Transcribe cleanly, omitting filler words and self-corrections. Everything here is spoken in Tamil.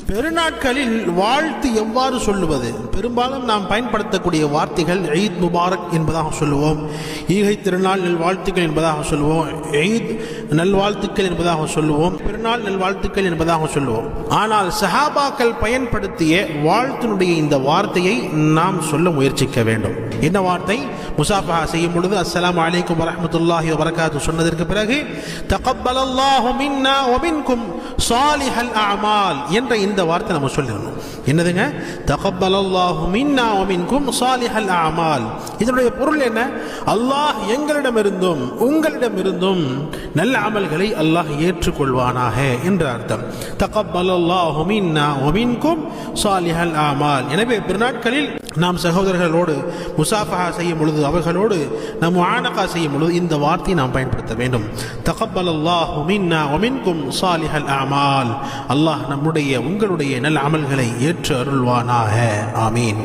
பெருநாட்களில் வாழ்த்து எவ்வாறு சொல்லுவது? பெரும்பாலும் நாம் பயன்படுத்தக்கூடிய வார்த்தைகள் ஈத் முபாரக் என்பதாக சொல்லுவோம், ஈகை திருநாள் நல்வாழ்த்துக்கள் என்பதாக சொல்லுவோம், ஈத் நல்வாழ்த்துக்கள் என்பதாக சொல்லுவோம், பெருநாள் நல்வாழ்த்துக்கள் என்பதாக சொல்லுவோம். ஆனால் சஹாபாக்கள் பயன்படுத்திய வாழ்த்தினுடைய இந்த வார்த்தையை நாம் சொல்ல முயற்சிக்க வேண்டும். என்ன வார்த்தை? முசாஃபஹா செய்யும் பொழுது அஸ்ஸலாமு அலைக்கும் வரஹ்மத்துல்லாஹி வபரகாத்துஹு சொன்னதற்கு பிறகு தகப்பலல்லாஹு மின்னா வ மின்கும் ஸாலிஹல் அஅமால் என்ற இந்த வார்த்தை நம்ம சொல்லணும். என்னதுங்க? தகப்பலல்லாஹு மின்னா வ மின்கும் ஸாலிஹல் அஅமால். இதனுடைய பொருள் என்ன? அல்லாஹ் எங்களிடமிருந்தும் உங்களிடமிருந்தும் நல்ல அமல்களை அல்லாஹ் ஏற்றுக்கொள்வானாக என்ற அர்த்தம். தகப்பலல்லாஹு மின்னா வ மின்கும் ஸாலிஹல் அஅமால். எனவே பெருநாட்களில் நாம் சகோதரர்களோடு முசாஃபஹா செய்யும் பொழுது, அவர்களோடு நாம் முஆனகா செய்யும் பொழுது இந்த வார்த்தையை நாம் பயன்படுத்த வேண்டும். தகப்பலல்லாஹு மின்னா வ மின்கும் ஸாலிஹல் அஅமால். அல்லாஹ் நம்முடைய உங்களுடைய நல்ல அமல்களை ஏற்று அருள்வானாக. ஆமீன்.